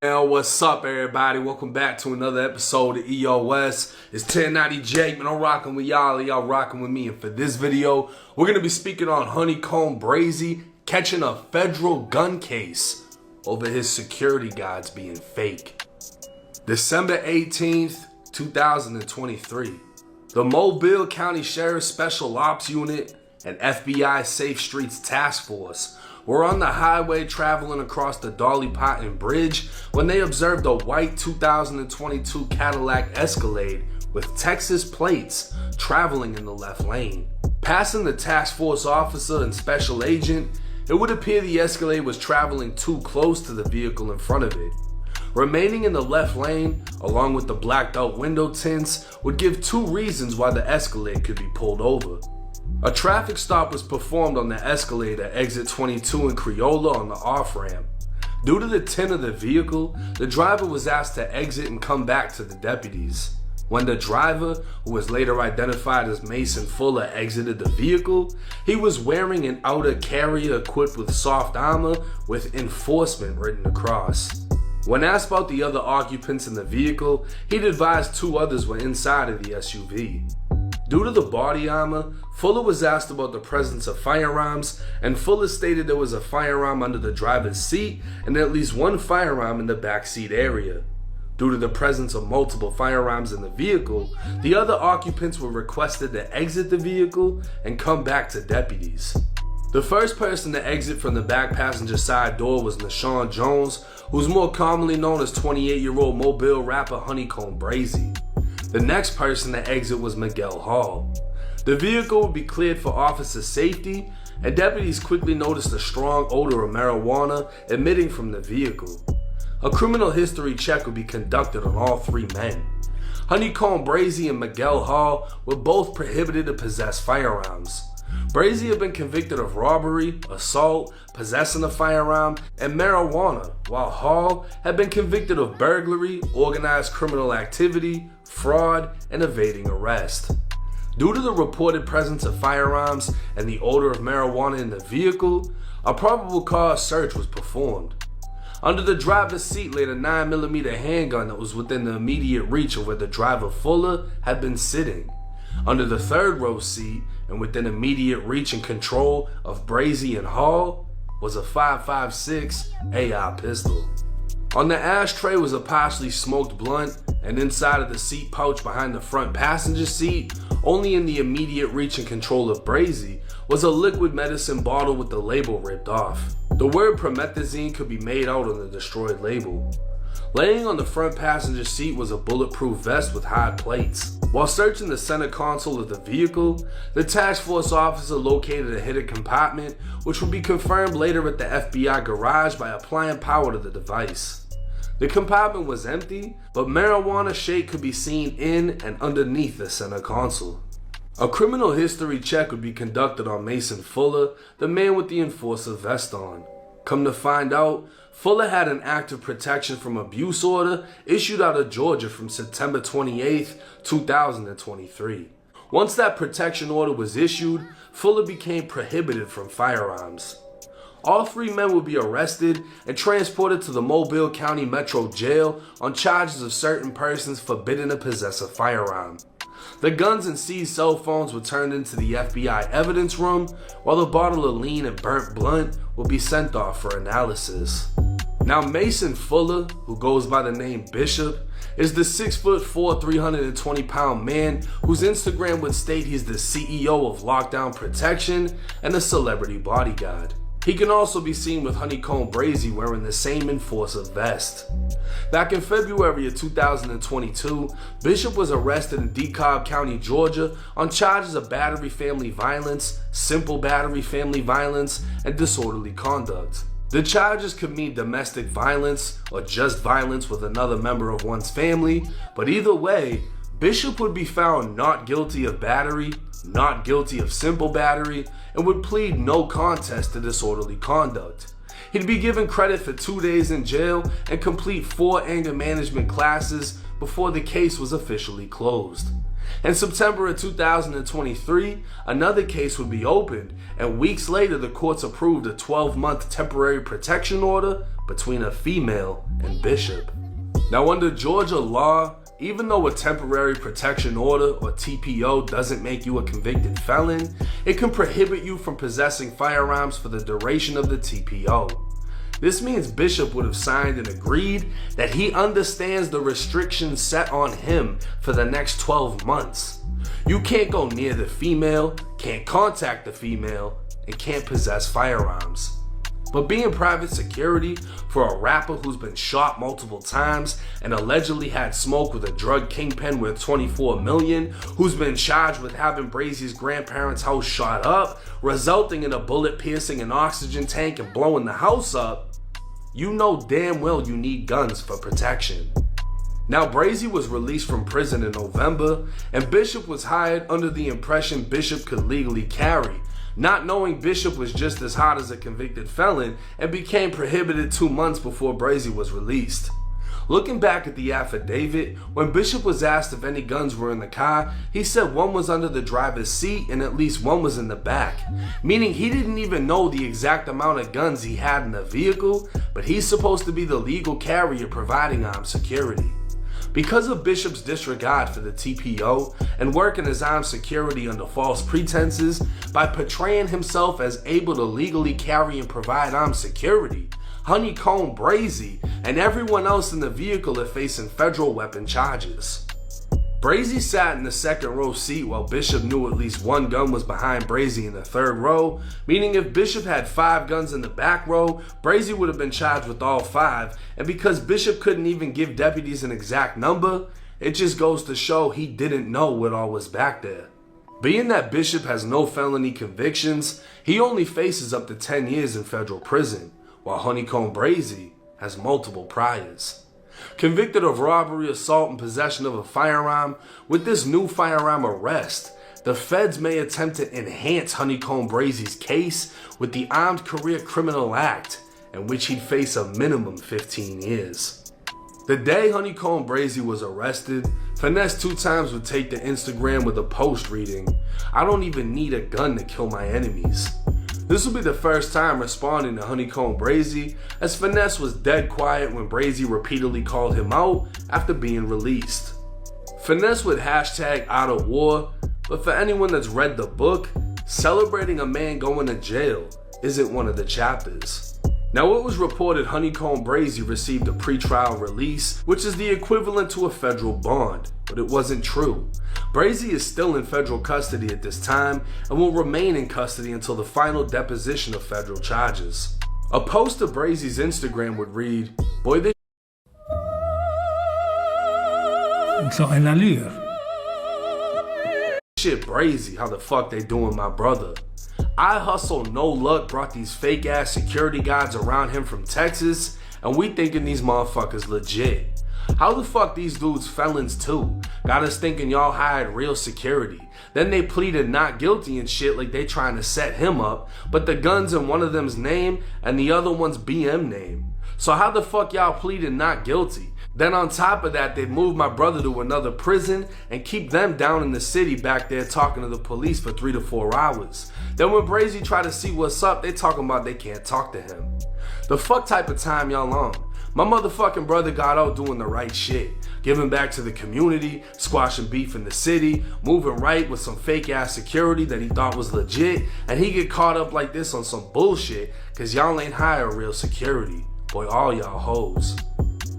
Yo, what's up, everybody? Welcome back to another episode of EOS. It's 1090 Jake, man. I'm rocking with y'all, and y'all rocking with me. And for this video, we're going to be speaking on Honeykomb Brazy catching a federal gun case over his security guards being fake. December 18th, 2023. The Mobile County Sheriff's Special Ops Unit and FBI Safe Streets Task Force were on the highway traveling across the Dolly Parton Bridge when they observed a white 2022 Cadillac Escalade with Texas plates traveling in the left lane. Passing the task force officer and special agent, it would appear the Escalade was traveling too close to the vehicle in front of it. Remaining in the left lane, along with the blacked out window tints, would give two reasons why the Escalade could be pulled over. A traffic stop was performed on the Escalade at exit 22 in Creola on the off-ramp. Due to the tint of the vehicle, the driver was asked to exit and come back to the deputies. When the driver, who was later identified as Mason Fuller, exited the vehicle, he was wearing an outer carrier equipped with soft armor with enforcement written across. When asked about the other occupants in the vehicle, he'd advised two others were inside of the SUV. Due to the body armor, Fuller was asked about the presence of firearms, and Fuller stated there was a firearm under the driver's seat and at least one firearm in the back seat area. Due to the presence of multiple firearms in the vehicle, the other occupants were requested to exit the vehicle and come back to deputies. The first person to exit from the back passenger side door was Nashawn Jones, who's more commonly known as 28-year-old Mobile rapper Honeykomb Brazy. The next person to exit was Miguel Hall. The vehicle would be cleared for officer safety, and deputies quickly noticed a strong odor of marijuana emitting from the vehicle. A criminal history check would be conducted on all three men. Honeykomb Brazy and Miguel Hall were both prohibited to possess firearms. Brazy had been convicted of robbery, assault, possessing a firearm, and marijuana, while Hall had been convicted of burglary, organized criminal activity, fraud, and evading arrest. Due to the reported presence of firearms and the odor of marijuana in the vehicle, a probable cause search was performed. Under the driver's seat lay a 9mm handgun that was within the immediate reach of where the driver Fuller had been sitting. Under the third row seat and within immediate reach and control of Brazy and Hall was a .556 AR pistol. On the ashtray was a partially smoked blunt, and inside of the seat pouch behind the front passenger seat, only in the immediate reach and control of Brazy, was a liquid medicine bottle with the label ripped off. The word promethazine could be made out on the destroyed label. Laying on the front passenger seat was a bulletproof vest with hard plates. While searching the center console of the vehicle, the task force officer located a hidden compartment, which would be confirmed later at the FBI garage by applying power to the device. The compartment was empty, but marijuana shake could be seen in and underneath the center console. A criminal history check would be conducted on Mason Fuller, the man with the enforcer vest on. Come to find out, Fuller had an active protection from abuse order issued out of Georgia from September 28, 2023. Once that protection order was issued, Fuller became prohibited from firearms. All three men would be arrested and transported to the Mobile County Metro Jail on charges of certain persons forbidden to possess a firearm. The guns and seized cell phones were turned into the FBI evidence room, while the bottle of lean and burnt blunt will be sent off for analysis. Now Mason Fuller, who goes by the name Bishop, is the 6'4", 320-pound man whose Instagram would state he's the CEO of Lockdown Protection and a celebrity bodyguard. He can also be seen with Honeykomb Brazy wearing the same enforcer vest. Back in February of 2022, Bishop was arrested in DeKalb County, Georgia on charges of battery family violence, simple battery family violence, and disorderly conduct. The charges could mean domestic violence or just violence with another member of one's family, but either way, Bishop would be found not guilty of battery, not guilty of simple battery, and would plead no contest to disorderly conduct. He'd be given credit for 2 days in jail and complete 4 anger management classes before the case was officially closed. In September of 2023, another case would be opened, and weeks later the courts approved a 12-month temporary protection order between a female and Bishop. Now, under Georgia law, even though a temporary protection order, or TPO, doesn't make you a convicted felon, it can prohibit you from possessing firearms for the duration of the TPO. This means Bishop would have signed and agreed that he understands the restrictions set on him for the next 12 months. You can't go near the female, can't contact the female, and can't possess firearms. But being private security for a rapper who's been shot multiple times and allegedly had smoke with a drug kingpin worth $24 million, who's been charged with having Brazy's grandparents' house shot up, resulting in a bullet piercing an oxygen tank and blowing the house up, you know damn well you need guns for protection. Now, Brazy was released from prison in November, and Bishop was hired under the impression Bishop could legally carry, not knowing Bishop was just as hot as a convicted felon and became prohibited 2 months before Brazy was released. Looking back at the affidavit, when Bishop was asked if any guns were in the car, he said one was under the driver's seat and at least one was in the back, meaning he didn't even know the exact amount of guns he had in the vehicle, but he's supposed to be the legal carrier providing armed security. Because of Bishop's disregard for the TPO and working as armed security under false pretenses, by portraying himself as able to legally carry and provide armed security, Honeykomb Brazy and everyone else in the vehicle are facing federal weapon charges. Brazy sat in the second row seat while Bishop knew at least one gun was behind Brazy in the third row, meaning if Bishop had 5 guns in the back row, Brazy would have been charged with all 5, and because Bishop couldn't even give deputies an exact number, it just goes to show he didn't know what all was back there. Being that Bishop has no felony convictions, he only faces up to 10 years in federal prison, while Honeykomb Brazy has multiple priors. Convicted of robbery, assault, and possession of a firearm, with this new firearm arrest, the feds may attempt to enhance Honeykomb Brazy's case with the Armed Career Criminal Act, in which he'd face a minimum 15 years. The day Honeykomb Brazy was arrested, Finesse 2 times would take to Instagram with a post reading, "I don't even need a gun to kill my enemies." This will be the first time responding to Honeykomb Brazy, as Finesse was dead quiet when Brazy repeatedly called him out after being released. Finesse would hashtag out of war, but for anyone that's read the book, celebrating a man going to jail isn't one of the chapters. Now, it was reported Honeykomb Brazy received a pretrial release, which is the equivalent to a federal bond, but it wasn't true. Brazy is still in federal custody at this time and will remain in custody until the final deposition of federal charges. A post to Brazy's Instagram would read, "Boy, this shit Brazy, how the fuck they doing my brother? I hustle no luck brought these fake ass security guards around him from Texas, and we thinking these motherfuckers legit. How the fuck these dudes felons too? Got us thinking y'all hired real security. Then they pleaded not guilty and shit like they trying to set him up, but the gun's in one of them's name and the other one's BM name. So how the fuck y'all pleaded not guilty? Then on top of that, they moved my brother to another prison and keep them down in the city back there talking to the police for 3 to 4 hours. Then when Brazy try to see what's up, they talking about they can't talk to him. The fuck type of time y'all on? My motherfucking brother got out doing the right shit, giving back to the community, squashing beef in the city, moving right with some fake ass security that he thought was legit, and he get caught up like this on some bullshit cause y'all ain't hire real security. Boy, all y'all hoes.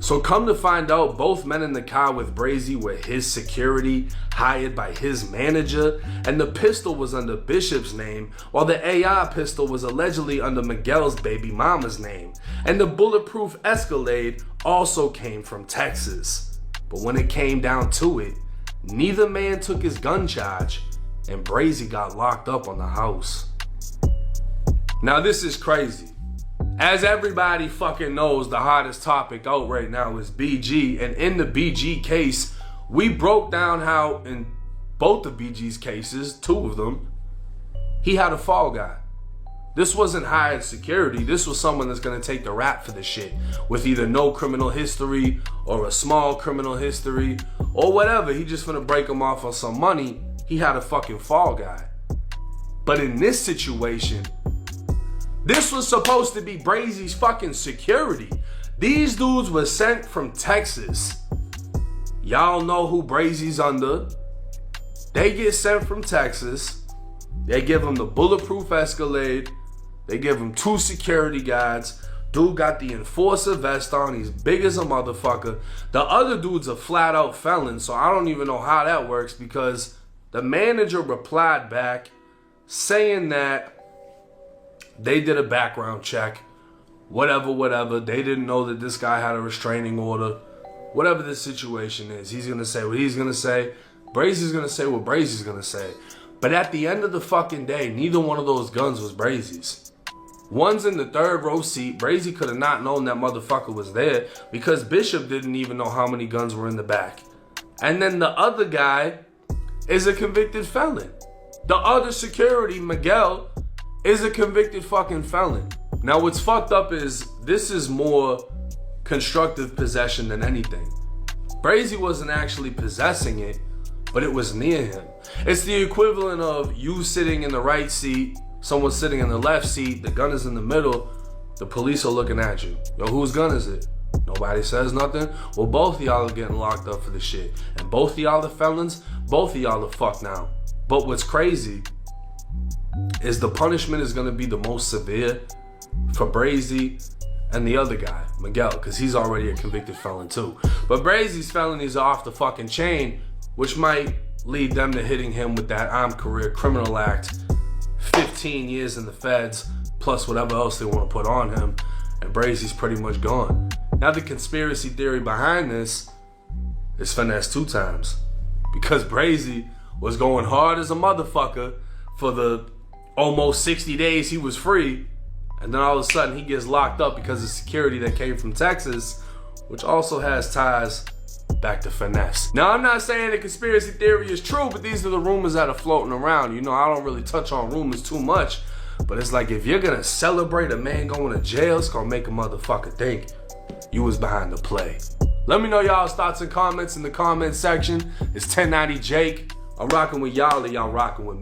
So come to find out, both men in the car with Brazy were his security, hired by his manager, and the pistol was under Bishop's name, while the AR pistol was allegedly under Miguel's baby mama's name, and the bulletproof Escalade also came from Texas. But when it came down to it, neither man took his gun charge, and Brazy got locked up on the house. Now this is crazy. As everybody fucking knows, the hottest topic out right now is BG, and in the BG case, we broke down how in both of BG's cases, 2 of them, he had a fall guy. This wasn't hired security. This was someone that's gonna take the rap for the shit with either no criminal history or a small criminal history or whatever. He just finna break him off on some money. He had a fucking fall guy. But in this situation, this was supposed to be Brazy's fucking security. These dudes were sent from Texas. Y'all know who Brazy's under. They get sent from Texas. They give him the bulletproof Escalade. They give him 2 security guards. Dude got the enforcer vest on. He's big as a motherfucker. The other dude's a flat out felon, so I don't even know how that works, because the manager replied back saying that they did a background check. Whatever. They didn't know that this guy had a restraining order. Whatever the situation is, he's going to say what he's going to say. Brazy's going to say what Brazy's going to say. But at the end of the fucking day, neither one of those guns was Brazy's. One's in the 3rd row seat. Brazy could have not known that motherfucker was there because Bishop didn't even know how many guns were in the back. And then the other guy is a convicted felon. The other security, Miguel, is a convicted fucking felon. Now what's fucked up is this is more constructive possession than anything. Brazy wasn't actually possessing it, but it was near him. It's the equivalent of you sitting in the right seat, someone sitting in the left seat, the gun is in the middle, the police are looking at you. Yo, whose gun is it? Nobody says nothing. Well, both of y'all are getting locked up for the shit. And both of y'all are felons, both of y'all are fucked now. But what's crazy is the punishment is gonna be the most severe for Brazy and the other guy, Miguel, because he's already a convicted felon too. But Brazy's felonies are off the fucking chain, which might lead them to hitting him with that Armed Career Criminal Act, 15 years in the feds, plus whatever else they want to put on him, and Brazy's pretty much gone. Now the conspiracy theory behind this is finesse 2 times, because Brazy was going hard as a motherfucker for the almost 60 days he was free, and then all of a sudden he gets locked up because of security that came from Texas, which also has ties back to finesse. Now, I'm not saying the conspiracy theory is true, but these are the rumors that are floating around. You know, I don't really touch on rumors too much, but it's like if you're gonna celebrate a man going to jail, it's gonna make a motherfucker think you was behind the play. Let me know y'all's thoughts and comments in the comment section. It's 1090 Jake. I'm rocking with y'all, and y'all rocking with me.